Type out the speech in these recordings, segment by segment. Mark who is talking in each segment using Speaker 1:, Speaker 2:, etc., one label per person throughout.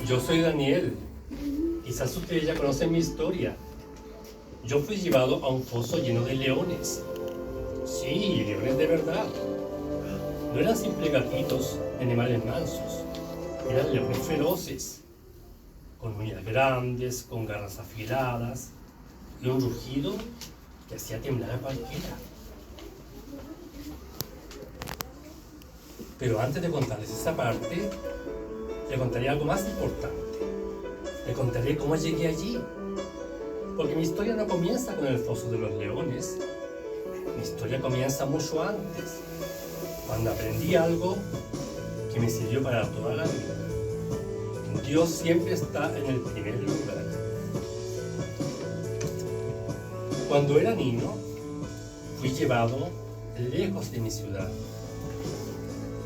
Speaker 1: Yo soy Daniel. Quizás ustedes ya conocen mi historia. Yo fui llevado a un foso lleno de leones. Sí, leones de verdad. No eran simples gatitos de animales mansos. Eran leones feroces, con uñas grandes, con garras afiladas y un rugido que hacía temblar a cualquiera. Pero antes de contarles esa parte, le contaré algo más importante. Le contaré cómo llegué allí. Porque mi historia no comienza con el foso de los leones. Mi historia comienza mucho antes, cuando aprendí algo que me sirvió para toda la vida. Dios siempre está en el primer lugar. Cuando era niño, fui llevado lejos de mi ciudad,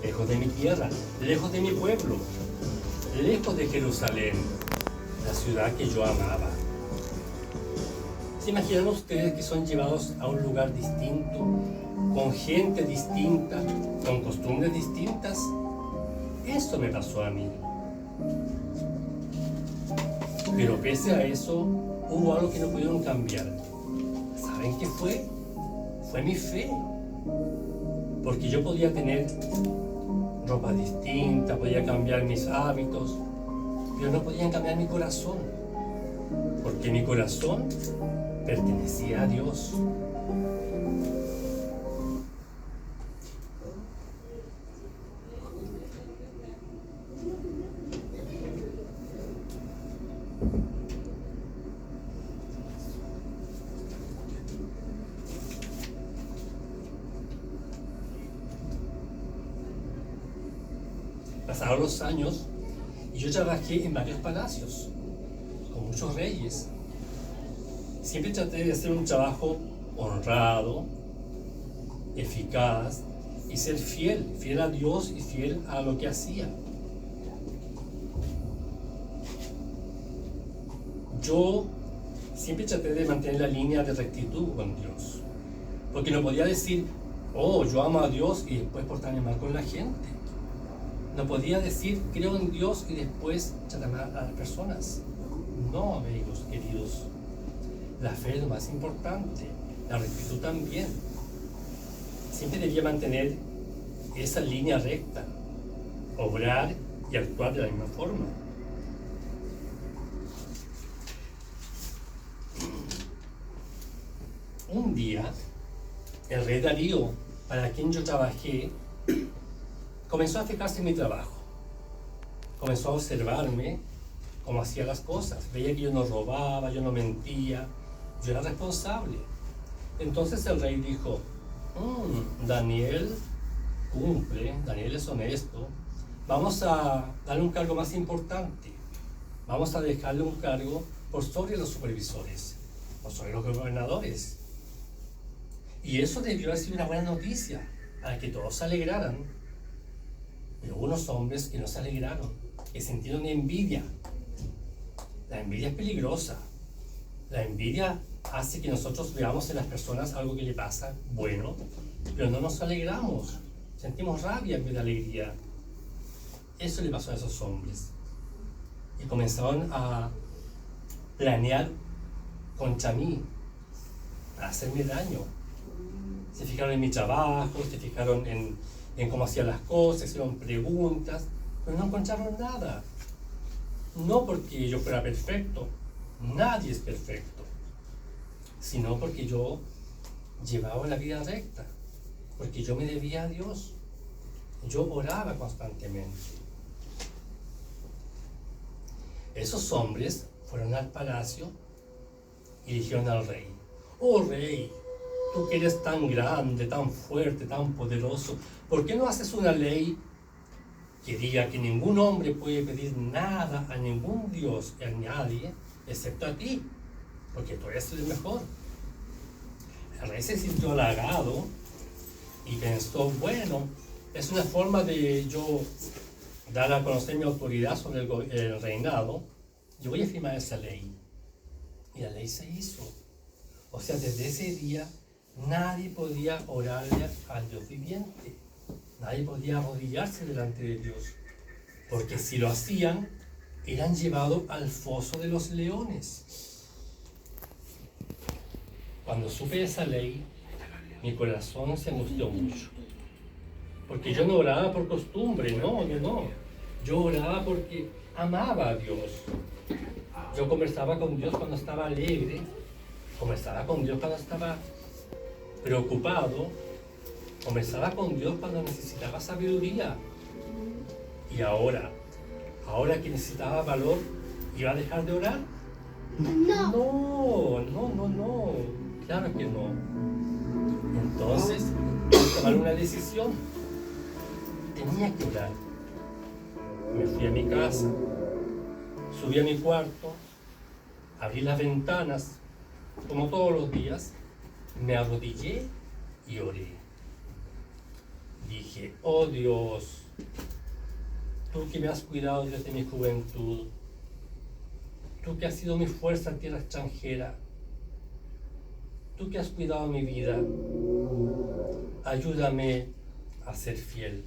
Speaker 1: lejos de mi tierra, lejos de mi pueblo, lejos de Jerusalén, la ciudad que yo amaba. ¿Se imaginan ustedes que son llevados a un lugar distinto, con gente distinta, con costumbres distintas? Eso me pasó a mí. Pero pese a eso, hubo algo que no pudieron cambiar. ¿Saben qué fue? Fue mi fe. Porque yo podía tener ropa distinta, podía cambiar mis hábitos, pero no podían cambiar mi corazón. Porque mi corazón pertenecía a Dios. Pasaron los años y yo trabajé en varios palacios, con muchos reyes. Siempre traté de hacer un trabajo honrado, eficaz y ser fiel a Dios y fiel a lo que hacía. Yo siempre traté de mantener la línea de rectitud con Dios, porque no podía decir, oh, yo amo a Dios y después portarme mal con la gente. No podía decir, creo en Dios y después tratar mal a las personas. No, amigos queridos. La fe es lo más importante, la rectitud también. Siempre debía mantener esa línea recta, obrar y actuar de la misma forma. Un día, el rey Darío, para quien yo trabajé, comenzó a fijarse en mi trabajo. Comenzó a observarme cómo hacía las cosas. Veía que yo no robaba, yo no mentía, yo era responsable. Entonces el rey dijo, Daniel cumple, Daniel es honesto, vamos a darle un cargo más importante. Vamos a dejarle un cargo por sobre los supervisores, por sobre los gobernadores. Y eso debió haber sido una buena noticia, para que todos se alegraran. Pero hubo unos hombres que no se alegraron, que sintieron envidia. La envidia es peligrosa. La envidia hace que nosotros veamos en las personas algo que le pasa bueno, pero no nos alegramos. Sentimos rabia en vez de alegría. Eso le pasó a esos hombres. Y comenzaron a planear contra mí, para hacerme daño. Se fijaron en mi trabajo, se fijaron en cómo hacía las cosas, hicieron preguntas, pero no encontraron nada. No porque yo fuera perfecto, nadie es perfecto, sino porque yo llevaba la vida recta, porque yo me debía a Dios, yo oraba constantemente. Esos hombres fueron al palacio y dijeron al rey, oh rey, tú que eres tan grande, tan fuerte, tan poderoso, ¿por qué no haces una ley que diga que ningún hombre puede pedir nada a ningún Dios y a nadie, excepto a ti, porque tú eres el mejor? El rey se sintió halagado y pensó, bueno, es una forma de yo dar a conocer mi autoridad sobre el reinado, yo voy a firmar esa ley. Y la ley se hizo. O sea, desde ese día nadie podía orarle al Dios viviente. Nadie podía arrodillarse delante de Dios, porque si lo hacían, eran llevados al foso de los leones. Cuando supe esa ley, mi corazón se angustió mucho. Porque yo no oraba por costumbre, no. Yo oraba porque amaba a Dios. Yo conversaba con Dios cuando estaba alegre, conversaba con Dios cuando estaba preocupado, conversaba con Dios cuando necesitaba sabiduría. Y ahora que necesitaba valor, ¿iba a dejar de orar? No, claro que no. Entonces, tomar una decisión. Tenía que orar. Me fui a mi casa, subí a mi cuarto, abrí las ventanas, como todos los días, me arrodillé y oré. Dije, oh Dios, tú que me has cuidado desde mi juventud, tú que has sido mi fuerza en tierra extranjera, tú que has cuidado mi vida, ayúdame a ser fiel.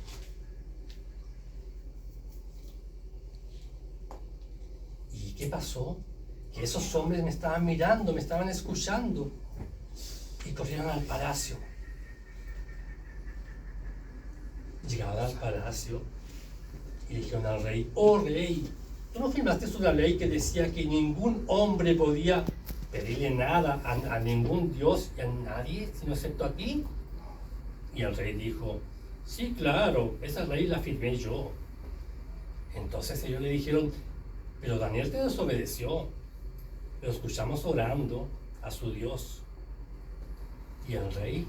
Speaker 1: ¿Y qué pasó? Que esos hombres me estaban mirando, me estaban escuchando y corrieron al palacio. Llegaron al palacio y dijeron al rey, oh rey, ¿tú no firmaste una ley que decía que ningún hombre podía pedirle nada a ningún dios y a nadie, sino excepto a ti? Y el rey dijo, sí, claro, esa ley la firmé yo. Entonces ellos le dijeron, pero Daniel te desobedeció, lo escuchamos orando a su Dios. Y el rey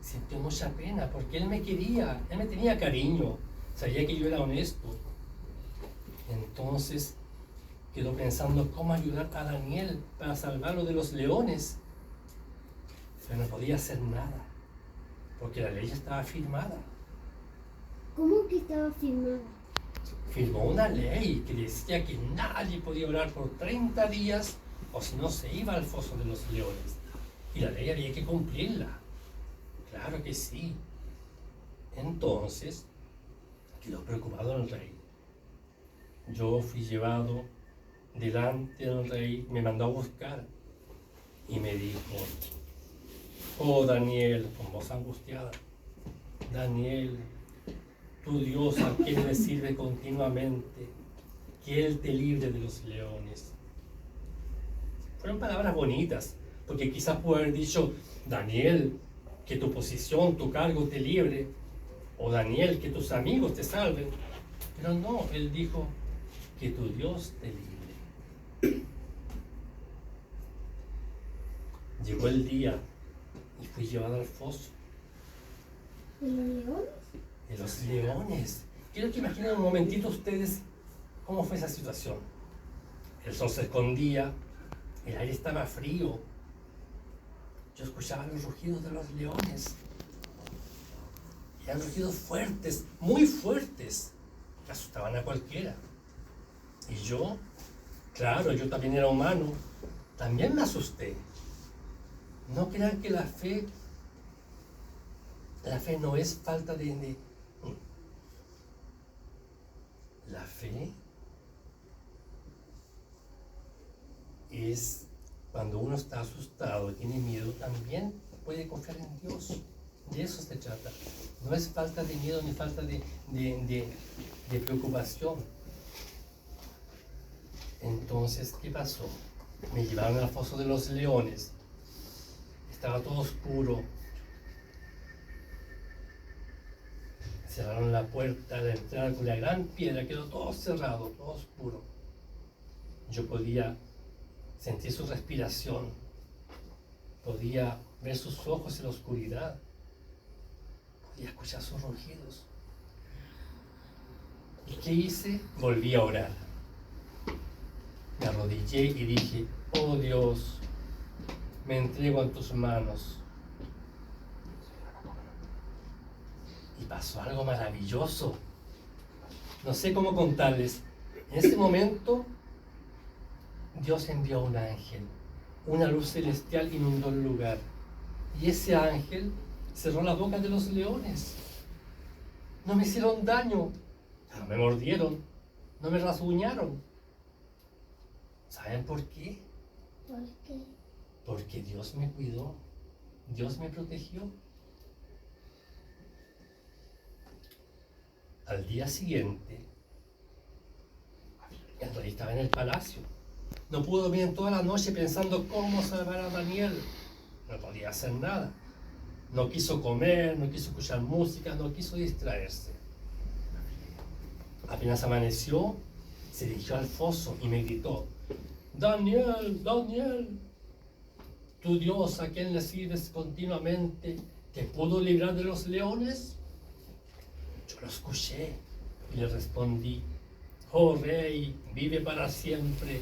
Speaker 1: sintió mucha pena porque él me quería, él me tenía cariño, sabía que yo era honesto. Entonces quedó pensando cómo ayudar a Daniel para salvarlo de los leones, pero no podía hacer nada porque la ley estaba firmada.
Speaker 2: ¿Cómo que estaba firmada?
Speaker 1: Firmó una ley que decía que nadie podía orar por 30 días o si no se iba al foso de los leones. Y la ley había que cumplirla. Claro que sí. Entonces, quedó preocupado el rey. Yo fui llevado delante del rey, me mandó a buscar y me dijo, oh Daniel, con voz angustiada, Daniel, tu Dios a quien le sirve continuamente, que Él te libre de los leones. Fueron palabras bonitas, porque quizás pudo haber dicho, Daniel, que tu posición, tu cargo te libre, o Daniel, que tus amigos te salven. Pero no, Él dijo, que tu Dios te libre. Llegó el día y fui llevado al foso.
Speaker 2: ¿De los leones?
Speaker 1: De los leones. Quiero que imaginen un momentito ustedes cómo fue esa situación. El sol se escondía, el aire estaba frío. Yo escuchaba los rugidos de los leones. Eran rugidos fuertes, muy fuertes, que asustaban a cualquiera. Y yo, claro, yo también era humano, también me asusté. No crean que la fe no es falta de... La fe es cuando uno está asustado y tiene miedo, también puede confiar en Dios. De eso se trata. No es falta de miedo ni falta de preocupación. Entonces, ¿qué pasó? Me llevaron al foso de los leones. Estaba todo oscuro. Cerraron la puerta de entrada con la gran piedra, quedó todo cerrado, todo oscuro. Yo podía sentir su respiración, podía ver sus ojos en la oscuridad, podía escuchar sus rugidos. ¿Y qué hice? Volví a orar. Me arrodillé y dije, oh Dios, me entrego en tus manos. Y pasó algo maravilloso. No sé cómo contarles. En ese momento, Dios envió un ángel. Una luz celestial inundó el lugar. Y ese ángel cerró la boca de los leones. No me hicieron daño. No me mordieron. No me rasguñaron. ¿Saben por qué?
Speaker 2: ¿Por qué?
Speaker 1: Porque Dios me cuidó, Dios me protegió. Al día siguiente, el rey estaba en el palacio. No pudo dormir en toda la noche pensando cómo salvar a Daniel. No podía hacer nada. No quiso comer, no quiso escuchar música, no quiso distraerse. Apenas amaneció, se dirigió al foso y me gritó: Daniel, Daniel, tu Dios a quien le sirves continuamente, ¿te pudo librar de los leones? Yo lo escuché y le respondí: oh rey, vive para siempre.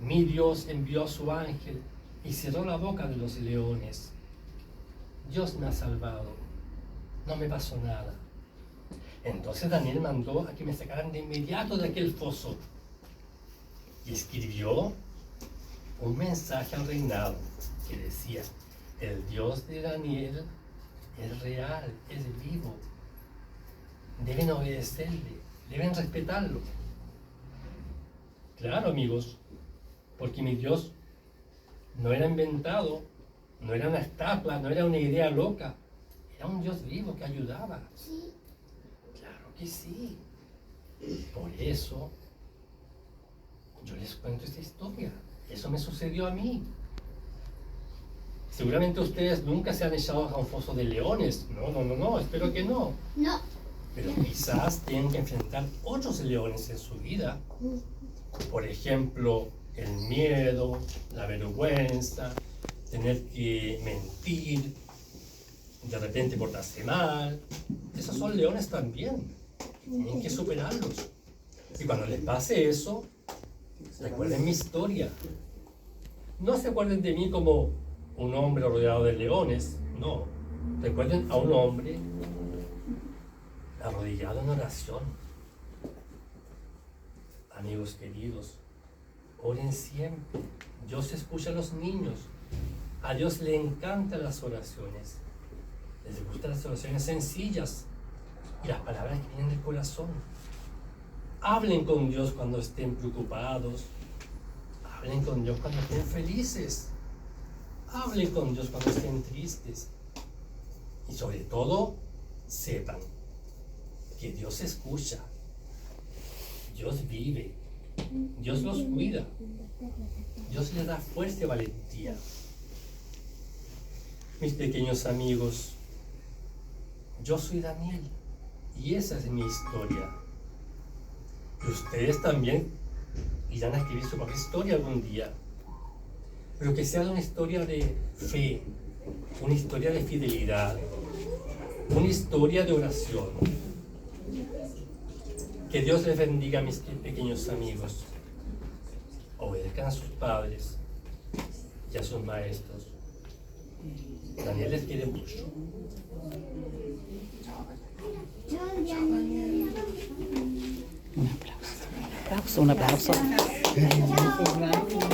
Speaker 1: Mi Dios envió a su ángel y cerró la boca de los leones. Dios me ha salvado, no me pasó nada. Entonces Daniel mandó a que me sacaran de inmediato de aquel foso y escribió un mensaje al reinado que decía: el Dios de Daniel es real, es vivo. Deben obedecerle, deben respetarlo. Claro, amigos, porque mi Dios no era inventado, no era una estatua, no era una idea loca. Era un Dios vivo que ayudaba.
Speaker 2: Sí.
Speaker 1: Claro que sí. Por eso yo les cuento esta historia. Eso me sucedió a mí. Seguramente ustedes nunca se han echado a un foso de leones. No, espero que no.
Speaker 2: No.
Speaker 1: Pero quizás tengan que enfrentar otros leones en su vida. Por ejemplo, el miedo, la vergüenza, tener que mentir, de repente portarse mal. Esos son leones también. Tienen que superarlos. Y cuando les pase eso, recuerden mi historia. No se acuerden de mí como un hombre rodeado de leones. No. Recuerden a un hombre arrodillado en oración. Amigos queridos, oren siempre. Dios escucha a los niños. A Dios le encantan las oraciones. Les gustan las oraciones sencillas y las palabras que vienen del corazón. Hablen con Dios cuando estén preocupados. Hablen con Dios cuando estén felices. Hablen con Dios cuando estén tristes. Y sobre todo, sepan que Dios escucha. Dios vive. Dios los cuida. Dios les da fuerza y valentía. Mis pequeños amigos, yo soy Daniel y esa es mi historia. Y ustedes también irán a escribir su propia historia algún día. Pero que sea una historia de fe, una historia de fidelidad, una historia de oración. Que Dios les bendiga, mis pequeños amigos. Obedezcan a sus padres y a sus maestros. Daniel les quiere mucho.
Speaker 3: Un aplauso. Un aplauso.